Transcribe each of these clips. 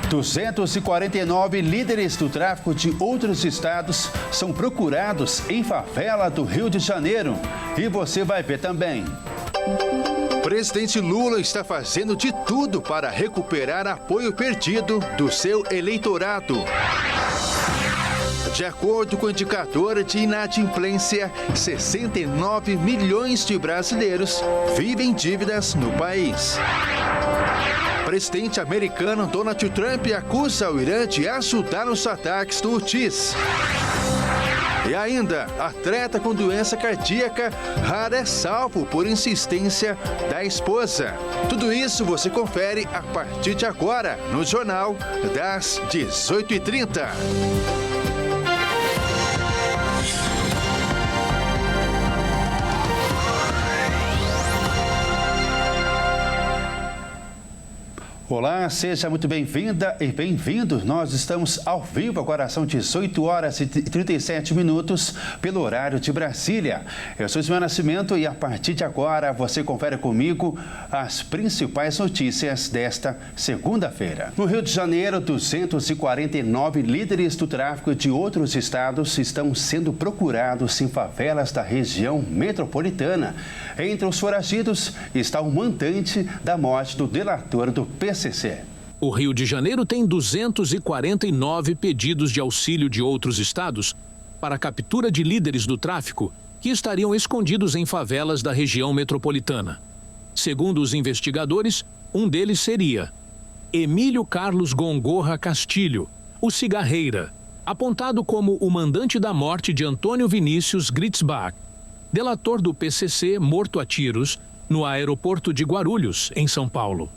249 líderes do tráfico de outros estados são procurados em favela do Rio de Janeiro. E você vai ver também. O presidente Lula está fazendo de tudo para recuperar apoio perdido do seu eleitorado. De acordo com o indicador de inadimplência, 69 milhões de brasileiros vivem dívidas no país. O presidente americano Donald Trump acusa o Irã de ajudar nos ataques do Houthis. E ainda, atleta com doença cardíaca rara é salvo por insistência da esposa. Tudo isso você confere a partir de agora no Jornal das 18h30. Olá, seja muito bem-vinda e bem-vindo. Nós estamos ao vivo, agora são 18 horas e 37 minutos pelo horário de Brasília. Eu sou Ismael Nascimento e a partir de agora você confere comigo as principais notícias desta segunda-feira. No Rio de Janeiro, 249 líderes do tráfico de outros estados estão sendo procurados em favelas da região metropolitana. Entre os foragidos está o mandante da morte do delator do PCC. O Rio de Janeiro tem 249 pedidos de auxílio de outros estados para a captura de líderes do tráfico que estariam escondidos em favelas da região metropolitana. Segundo os investigadores, um deles seria Emílio Carlos Gongorra Castilho, o Cigarreira, apontado como o mandante da morte de Antônio Vinícius Gritzbach, delator do PCC morto a tiros no aeroporto de Guarulhos, em São Paulo.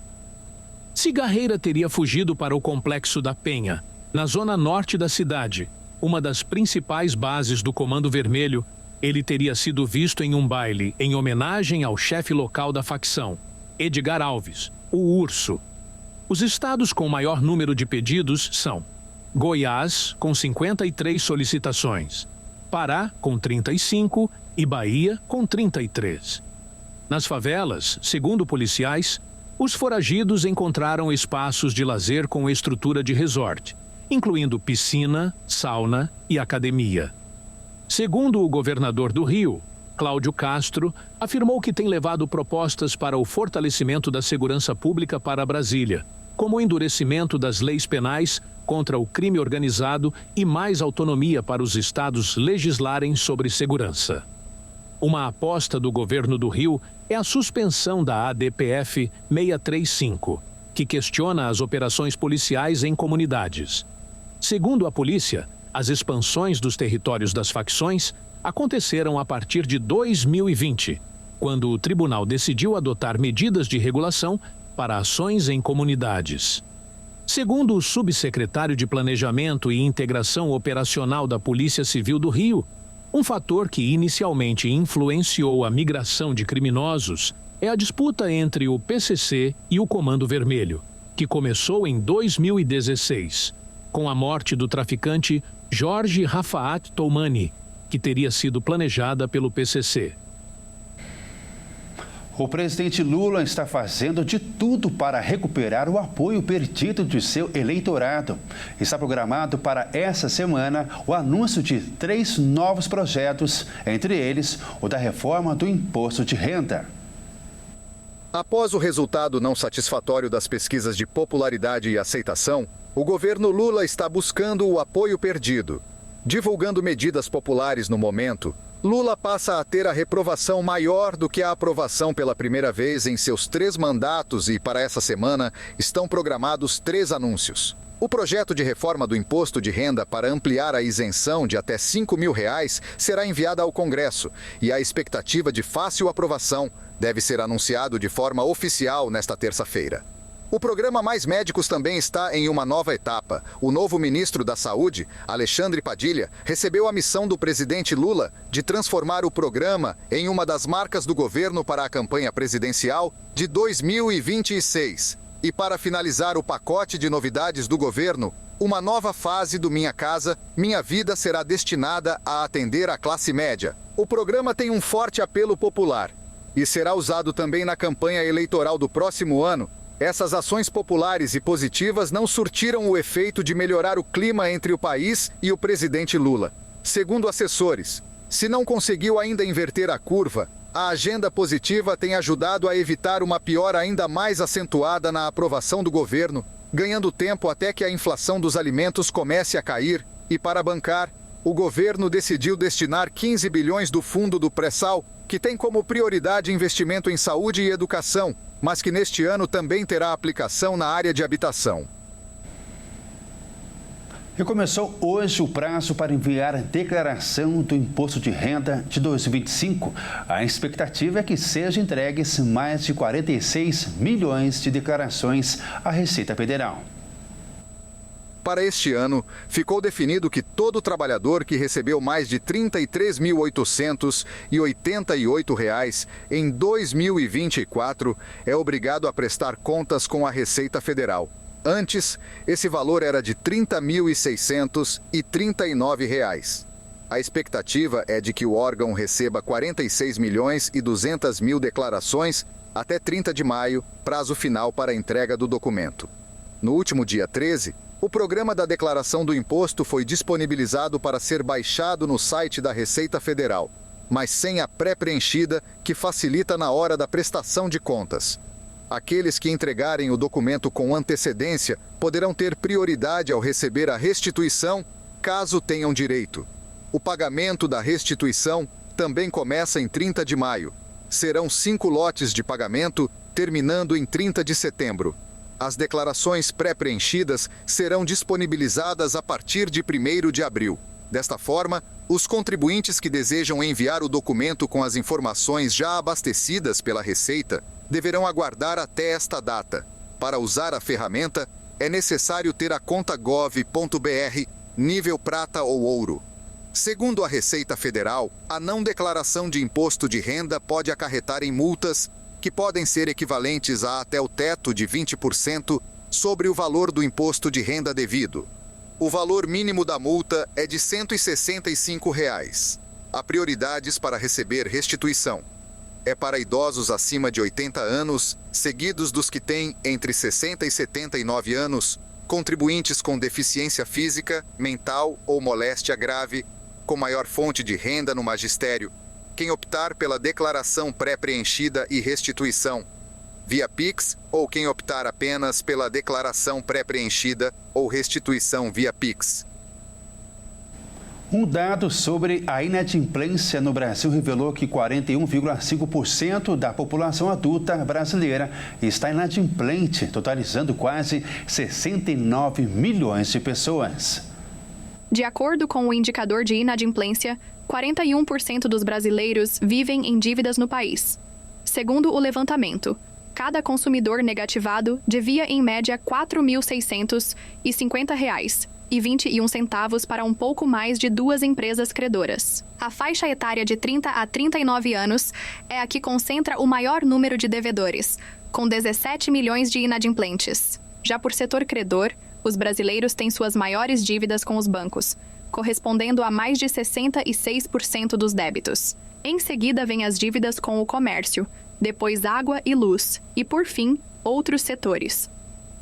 Cigarreira teria fugido para o Complexo da Penha, na zona norte da cidade, uma das principais bases do Comando Vermelho. Ele teria sido visto em um baile em homenagem ao chefe local da facção, Edgar Alves, o Urso. Os estados com maior número de pedidos são Goiás, com 53 solicitações, Pará, com 35 e Bahia, com 33. Nas favelas, segundo policiais, os foragidos encontraram espaços de lazer com estrutura de resort, incluindo piscina, sauna e academia. Segundo o governador do Rio, Cláudio Castro, afirmou que tem levado propostas para o fortalecimento da segurança pública para Brasília, como o endurecimento das leis penais contra o crime organizado e mais autonomia para os estados legislarem sobre segurança. Uma aposta do governo do Rio é a suspensão da ADPF 635, que questiona as operações policiais em comunidades. Segundo a polícia, as expansões dos territórios das facções aconteceram a partir de 2020, quando o tribunal decidiu adotar medidas de regulação para ações em comunidades. Segundo o subsecretário de Planejamento e Integração Operacional da Polícia Civil do Rio, um fator que inicialmente influenciou a migração de criminosos é a disputa entre o PCC e o Comando Vermelho, que começou em 2016, com a morte do traficante Jorge Rafaat Toumani, que teria sido planejada pelo PCC. O presidente Lula está fazendo de tudo para recuperar o apoio perdido de seu eleitorado. Está programado para essa semana o anúncio de 3 novos projetos, entre eles o da reforma do imposto de renda. Após o resultado não satisfatório das pesquisas de popularidade e aceitação, o governo Lula está buscando o apoio perdido. Divulgando medidas populares no momento, Lula passa a ter a reprovação maior do que a aprovação pela primeira vez em seus 3 mandatos e, para essa semana, estão programados 3 anúncios. O projeto de reforma do imposto de renda para ampliar a isenção de até R$ 5.000 será enviado ao Congresso e a expectativa de fácil aprovação deve ser anunciado de forma oficial nesta terça-feira. O programa Mais Médicos também está em uma nova etapa. O novo ministro da Saúde, Alexandre Padilha, recebeu a missão do presidente Lula de transformar o programa em uma das marcas do governo para a campanha presidencial de 2026. E para finalizar o pacote de novidades do governo, uma nova fase do Minha Casa, Minha Vida será destinada a atender a classe média. O programa tem um forte apelo popular e será usado também na campanha eleitoral do próximo ano Essas ações populares e positivas não surtiram o efeito de melhorar o clima entre o país e o presidente Lula. Segundo assessores, se não conseguiu ainda inverter a curva, a agenda positiva tem ajudado a evitar uma piora ainda mais acentuada na aprovação do governo, ganhando tempo até que a inflação dos alimentos comece a cair e, para bancar, o governo decidiu destinar 15 bilhões do fundo do pré-sal, que tem como prioridade investimento em saúde e educação, mas que neste ano também terá aplicação na área de habitação. E começou hoje o prazo para enviar a declaração do Imposto de Renda de 2025. A expectativa é que sejam entregues mais de 46 milhões de declarações à Receita Federal. Para este ano, ficou definido que todo trabalhador que recebeu mais de R$ 33.888 em 2024 é obrigado a prestar contas com a Receita Federal. Antes, esse valor era de R$ 30.639. A expectativa é de que o órgão receba 46.200.000 declarações até 30 de maio, prazo final para a entrega do documento. No último dia 13, o programa da declaração do imposto foi disponibilizado para ser baixado no site da Receita Federal, mas sem a pré-preenchida que facilita na hora da prestação de contas. Aqueles que entregarem o documento com antecedência poderão ter prioridade ao receber a restituição, caso tenham direito. O pagamento da restituição também começa em 30 de maio. Serão 5 lotes de pagamento, terminando em 30 de setembro. As declarações pré-preenchidas serão disponibilizadas a partir de 1º de abril. Desta forma, os contribuintes que desejam enviar o documento com as informações já abastecidas pela Receita deverão aguardar até esta data. Para usar a ferramenta, é necessário ter a conta gov.br, nível prata ou ouro. Segundo a Receita Federal, a não declaração de imposto de renda pode acarretar em multas que podem ser equivalentes a até o teto de 20% sobre o valor do imposto de renda devido. O valor mínimo da multa é de R$ 165. Há prioridades para receber restituição. É para idosos acima de 80 anos, seguidos dos que têm entre 60 e 79 anos, contribuintes com deficiência física, mental ou moléstia grave, com maior fonte de renda no magistério, quem optar pela declaração pré-preenchida e restituição via Pix ou quem optar apenas pela declaração pré-preenchida ou restituição via Pix. Um dado sobre a inadimplência no Brasil revelou que 41,5% da população adulta brasileira está inadimplente, totalizando quase 69 milhões de pessoas. De acordo com o indicador de inadimplência, 41% dos brasileiros vivem em dívidas no país. Segundo o levantamento, cada consumidor negativado devia em média R$ 4.650,21 para um pouco mais de 2 empresas credoras. A faixa etária de 30 a 39 anos é a que concentra o maior número de devedores, com 17 milhões de inadimplentes. Já por setor credor, os brasileiros têm suas maiores dívidas com os bancos, correspondendo a mais de 66% dos débitos. Em seguida vem as dívidas com o comércio, depois água e luz e, por fim, outros setores.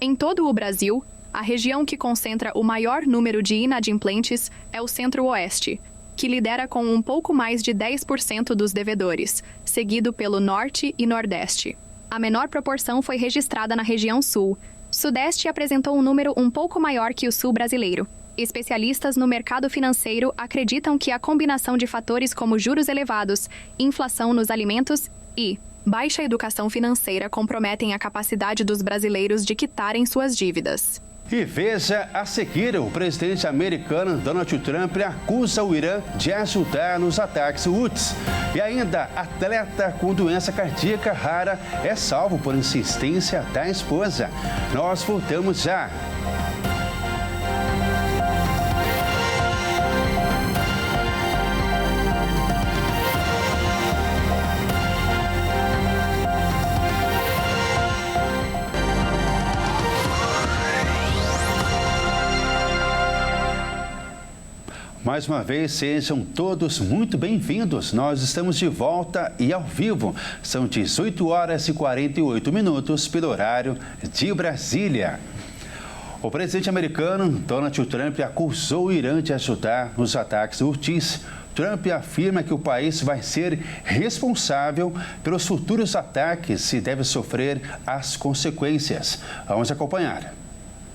Em todo o Brasil, a região que concentra o maior número de inadimplentes é o Centro-Oeste, que lidera com um pouco mais de 10% dos devedores, seguido pelo Norte e Nordeste. A menor proporção foi registrada na região Sul. Sudeste apresentou um número um pouco maior que o Sul brasileiro. Especialistas no mercado financeiro acreditam que a combinação de fatores como juros elevados, inflação nos alimentos e baixa educação financeira comprometem a capacidade dos brasileiros de quitarem suas dívidas. E veja a seguir, o presidente americano Donald Trump acusa o Irã de ajudar nos ataques Houthis. E ainda, atleta com doença cardíaca rara é salvo por insistência da esposa. Nós voltamos já. Mais uma vez, sejam todos muito bem-vindos. Nós estamos de volta e ao vivo. São 18 horas e 48 minutos pelo horário de Brasília. O presidente americano Donald Trump acusou o Irã de ajudar nos ataques Houthis. Trump afirma que o país vai ser responsável pelos futuros ataques e deve sofrer as consequências. Vamos acompanhar.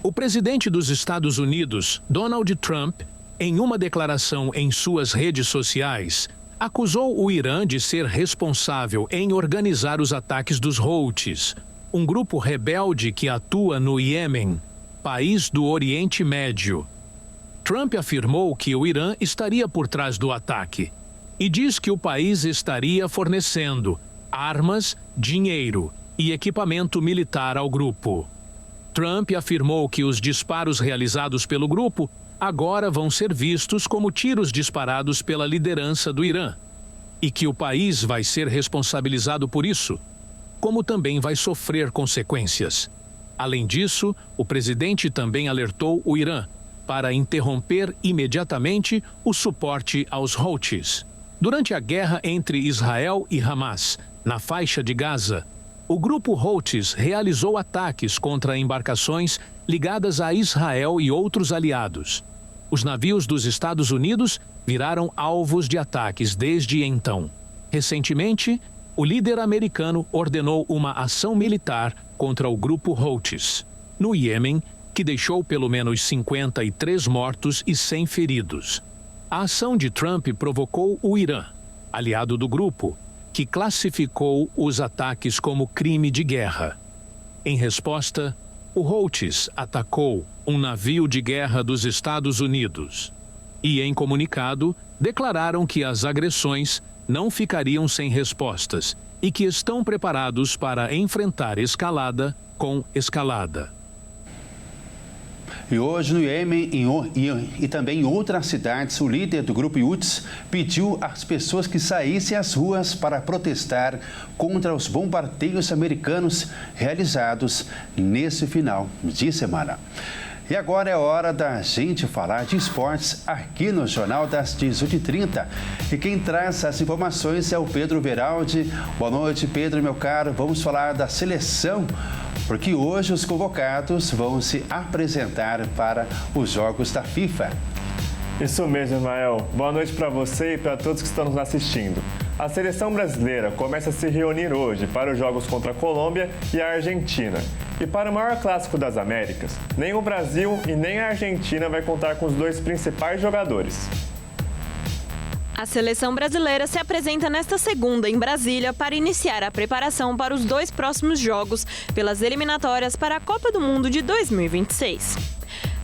O presidente dos Estados Unidos, Donald Trump, em uma declaração em suas redes sociais, acusou o Irã de ser responsável em organizar os ataques dos Houthis, um grupo rebelde que atua no Iêmen, país do Oriente Médio. Trump afirmou que o Irã estaria por trás do ataque e diz que o país estaria fornecendo armas, dinheiro e equipamento militar ao grupo. Trump afirmou que os disparos realizados pelo grupo agora vão ser vistos como tiros disparados pela liderança do Irã e que o país vai ser responsabilizado por isso, como também vai sofrer consequências. Além disso, o presidente também alertou o Irã para interromper imediatamente o suporte aos Houthis. Durante a guerra entre Israel e Hamas, na faixa de Gaza, o grupo Houthis realizou ataques contra embarcações ligadas a Israel e outros aliados. Os navios dos Estados Unidos viraram alvos de ataques desde então. Recentemente, o líder americano ordenou uma ação militar contra o grupo Houthis, no Iêmen, que deixou pelo menos 53 mortos e 100 feridos. A ação de Trump provocou o Irã, aliado do grupo, que classificou os ataques como crime de guerra. Em resposta, o Houthis atacou um navio de guerra dos Estados Unidos e, em comunicado, declararam que as agressões não ficariam sem respostas e que estão preparados para enfrentar escalada com escalada. E hoje no Iêmen e também em outras cidades, o líder do grupo Houthis pediu às pessoas que saíssem às ruas para protestar contra os bombardeios americanos realizados nesse final de semana. E agora é hora da gente falar de esportes aqui no Jornal das 18h30. E quem traz as informações é o Pedro Beraldi. Boa noite, Pedro, meu caro. Vamos falar da seleção, porque hoje os convocados vão se apresentar para os Jogos da FIFA. Isso mesmo, Ismael. Boa noite para você e para todos que estão nos assistindo. A seleção brasileira começa a se reunir hoje para os jogos contra a Colômbia e a Argentina. E para o maior clássico das Américas, nem o Brasil e nem a Argentina vai contar com os dois principais jogadores. A seleção brasileira se apresenta nesta segunda em Brasília para iniciar a preparação para os dois próximos jogos pelas eliminatórias para a Copa do Mundo de 2026.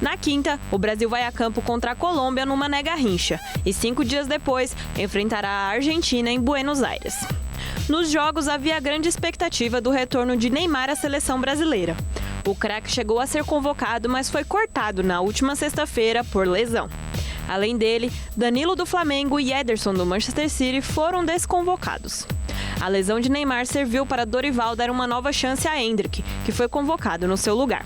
Na quinta, o Brasil vai a campo contra a Colômbia no Mané Garrincha e 5 dias depois enfrentará a Argentina em Buenos Aires. Nos jogos havia grande expectativa do retorno de Neymar à seleção brasileira. O craque chegou a ser convocado, mas foi cortado na última sexta-feira por lesão. Além dele, Danilo do Flamengo e Ederson do Manchester City foram desconvocados. A lesão de Neymar serviu para Dorival dar uma nova chance a Endrick, que foi convocado no seu lugar.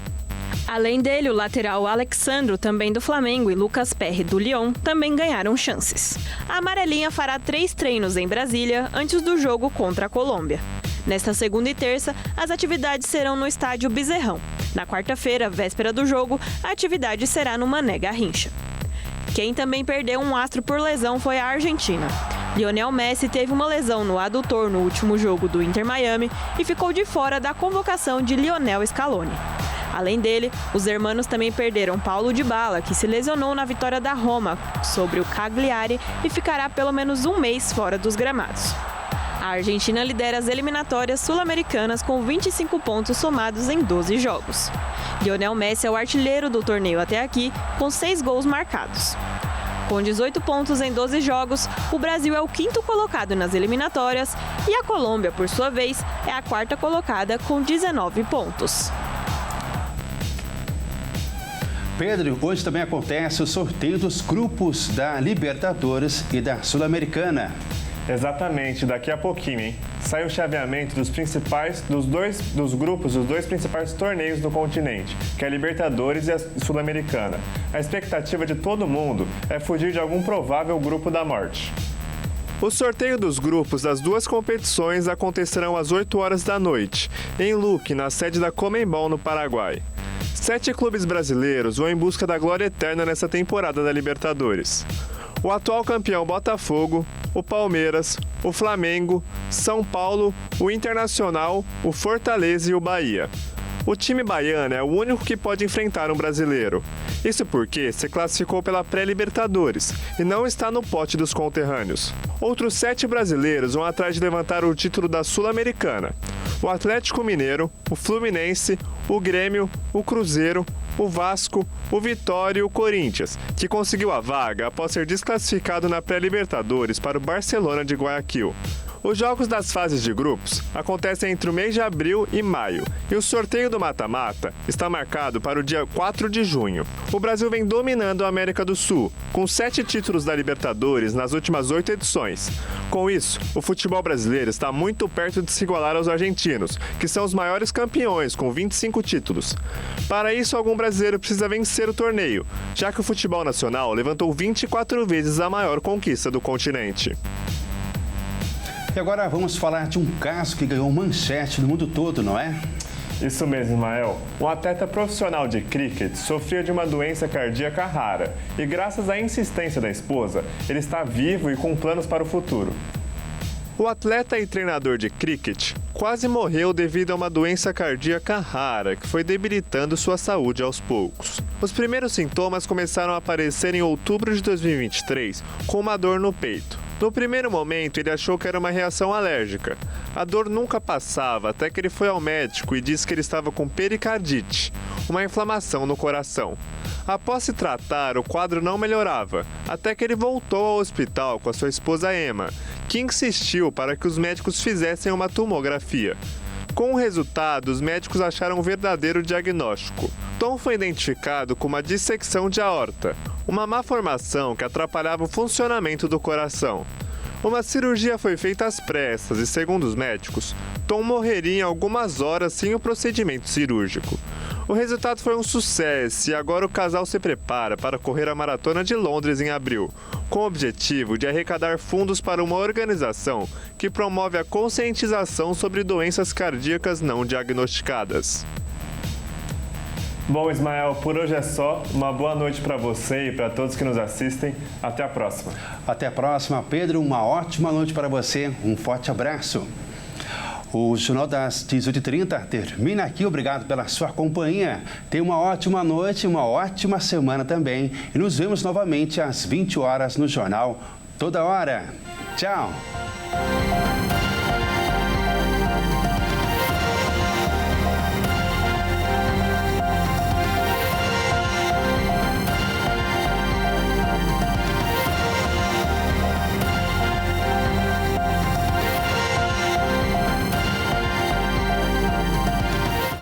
Além dele, o lateral Alexandro, também do Flamengo, e Lucas Perry, do Lyon, também ganharam chances. A amarelinha fará 3 treinos em Brasília antes do jogo contra a Colômbia. Nesta segunda e terça, as atividades serão no estádio Bezerrão. Na quarta-feira, véspera do jogo, a atividade será no Mané Garrincha. Quem também perdeu um astro por lesão foi a Argentina. Lionel Messi teve uma lesão no adutor no último jogo do Inter Miami e ficou de fora da convocação de Lionel Scaloni. Além dele, os hermanos também perderam Paulo Dybala, que se lesionou na vitória da Roma sobre o Cagliari e ficará pelo menos um mês fora dos gramados. A Argentina lidera as eliminatórias sul-americanas com 25 pontos somados em 12 jogos. Lionel Messi é o artilheiro do torneio até aqui, com 6 gols marcados. Com 18 pontos em 12 jogos, o Brasil é o 5º colocado nas eliminatórias e a Colômbia, por sua vez, é a 4ª colocada com 19 pontos. Pedro, hoje também acontece o sorteio dos grupos da Libertadores e da Sul-Americana. Exatamente, daqui a pouquinho, hein? Sai o chaveamento dos grupos dos dois principais torneios do continente, que é a Libertadores e a Sul-Americana. A expectativa de todo mundo é fugir de algum provável grupo da morte. O sorteio dos grupos das duas competições acontecerão às 8 horas da noite, em Luque, na sede da Conmebol, no Paraguai. 7 clubes brasileiros vão em busca da glória eterna nessa temporada da Libertadores. O atual campeão Botafogo, o Palmeiras, o Flamengo, São Paulo, o Internacional, o Fortaleza e o Bahia. O time baiano é o único que pode enfrentar um brasileiro. Isso porque se classificou pela pré-Libertadores e não está no pote dos conterrâneos. Outros 7 brasileiros vão atrás de levantar o título da Sul-Americana. O Atlético Mineiro, o Fluminense, o Grêmio, o Cruzeiro, o Vasco, o Vitória e o Corinthians, que conseguiu a vaga após ser desclassificado na pré-Libertadores para o Barcelona de Guayaquil. Os jogos das fases de grupos acontecem entre o mês de abril e maio, e o sorteio do mata-mata está marcado para o dia 4 de junho. O Brasil vem dominando a América do Sul, com 7 títulos da Libertadores nas últimas 8 edições. Com isso, o futebol brasileiro está muito perto de se igualar aos argentinos, que são os maiores campeões, com 25 títulos. Para isso, algum brasileiro precisa vencer o torneio, já que o futebol nacional levantou 24 vezes a maior conquista do continente. E agora vamos falar de um caso que ganhou manchete no mundo todo, não é? Isso mesmo, Ismael. Um atleta profissional de cricket sofria de uma doença cardíaca rara e, graças à insistência da esposa, ele está vivo e com planos para o futuro. O atleta e treinador de cricket quase morreu devido a uma doença cardíaca rara que foi debilitando sua saúde aos poucos. Os primeiros sintomas começaram a aparecer em outubro de 2023, com uma dor no peito. No primeiro momento, ele achou que era uma reação alérgica. A dor nunca passava até que ele foi ao médico e disse que ele estava com pericardite, uma inflamação no coração. Após se tratar, o quadro não melhorava, até que ele voltou ao hospital com a sua esposa Emma, que insistiu para que os médicos fizessem uma tomografia. Com o resultado, os médicos acharam um verdadeiro diagnóstico. Tom foi identificado com uma dissecção de aorta, uma má formação que atrapalhava o funcionamento do coração. Uma cirurgia foi feita às pressas e, segundo os médicos, Tom morreria em algumas horas sem o procedimento cirúrgico. O resultado foi um sucesso e agora o casal se prepara para correr a Maratona de Londres em abril, com o objetivo de arrecadar fundos para uma organização que promove a conscientização sobre doenças cardíacas não diagnosticadas. Bom, Ismael, por hoje é só. Uma boa noite para você e para todos que nos assistem. Até a próxima. Até a próxima, Pedro. Uma ótima noite para você. Um forte abraço. O Jornal das 18h30 termina aqui. Obrigado pela sua companhia. Tenha uma ótima noite, uma ótima semana também. E nos vemos novamente às 20 horas no Jornal Toda Hora. Tchau.